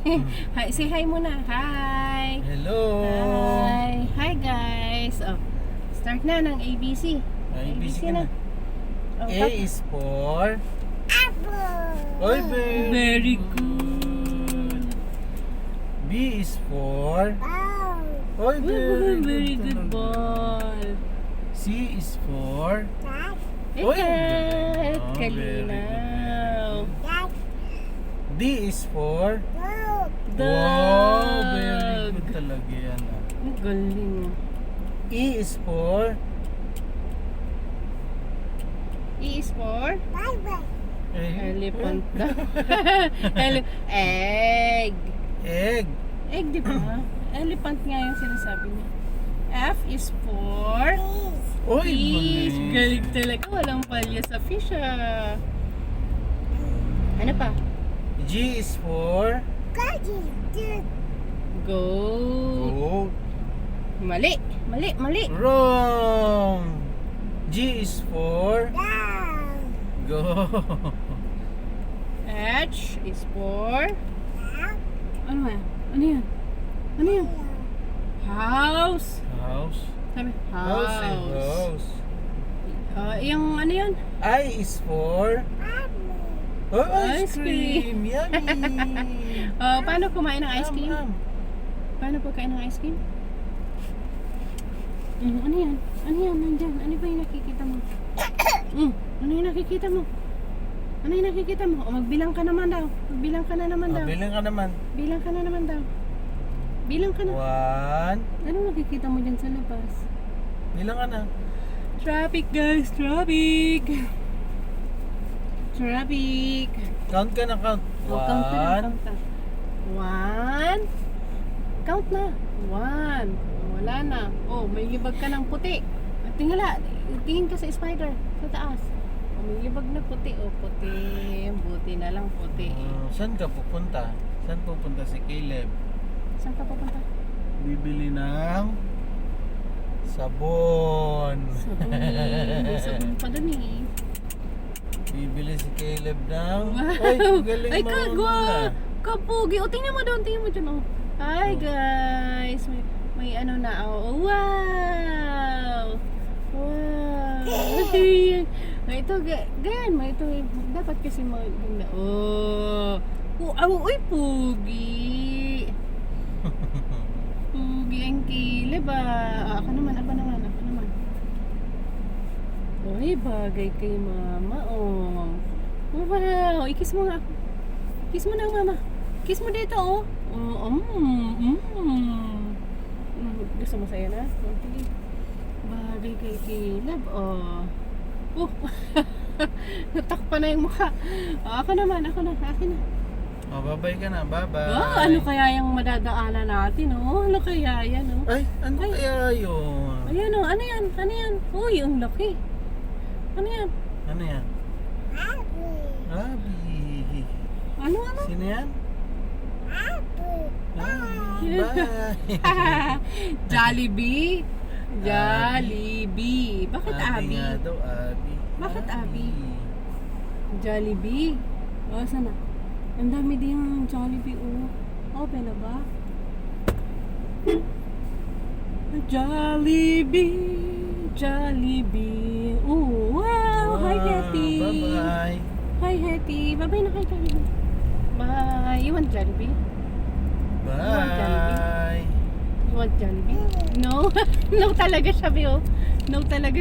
Hi, say hi muna. Hi. Hello. Hi. Hi guys. Oh, start na ng ABC. ABC ka na. Oh, A is for Oy, Very good. B is for Oy, Very good talaga. ball. C is for Hey Oy, guys. galing. Very Kalinaw. D is for Dog. Wow, very good talaga yan. Ang galing. E is for E is for elephant daw. Egg. Egg. Egg, di ba? Elephant nga yung sinasabi niya. F is for Oy, fish. galing. Galing talaga. Walang palya sa fish ah. Ano pa? G is for Go. Goat. Mali. Mali. Mali. Wrong. G is for Go. H is for ano yan? Ano yan? Ano yan? House. House. Sabi, House and house. house. Yung ano yun? I is for Oh, ice Ice cream. cream. Yummy. Paano kumain ng ice cream? Yum, yum. Paano po kain ng ice cream? Ano yan? Ano yan? Nandyan. Ano ba yung nakikita mo? Ano yung nakikita mo? Ano yung nakikita mo? O magbilang ka naman daw. Magbilang ka na naman daw. Bilang ka naman. Bilang ka na naman daw. Bilang ka na. 1. Ano nakikita mo dyan sa labas? Bilang ka na. Traffic guys! Traffic! Traffic! Count ka na, count. Count na lang, 1. count na. 1. Count na. 1. Wala na. Oh, may libag ka ng puti. At tingala, tingin ka sa spider. Sa taas. Oh, may libag na puti. Oh, puti. Buti na lang puti. Saan ka pupunta? Saan pupunta si Caleb? Saan ka papunta? Bibili ng sabon. Sabon. May sabon pa dun eh. Bibili si Caleb ng Wow. Ay, galing Ay, mo kagwa! na. Kapugi! O, tingnan mo doon, tingnan mo dyan. Oh. Hi, guys! May ano na, oh. Wow! Wow! Ito, ganyan mo. Ito, dapat kasi maganda. Oh! Uy, pugi! Pugi ang kilib, ah. Ako naman. Uy, bagay kay mama, oh. Wow! Ikis mo nga ako. Kiss mo na, mama. Kiss mo dito, oh. Gusto mo sa'yo na? Okay. Bagay kay Caleb, oh. Natakpa na yung mukha. Ako naman, akin na. Bye-bye ka na. Bye-bye. Ano kaya yung madadaanan natin, oh? Ano kaya yan, oh? Ay, ano kaya yun? Ayan, oh. Ano yan? Uy, ang laki. Ano yan? Ano yan? Abby. Ano? Sino yan? Abby. Bye. Jollibee? Jollibee. Bakit Abby? Nga daw, Abby. Bakit Abby? Jollibee? O, saan na? Ang dami din Jollibee, oh. Open na ba? Jollibee. Oh, wow! Hi, Hetty! Bye-bye. Hi, Hetty! Bye-bye na kay Jollibee. Bye! You want Jollibee? Bye. You want Jollibee? No? No talaga siya, Bio. No talaga.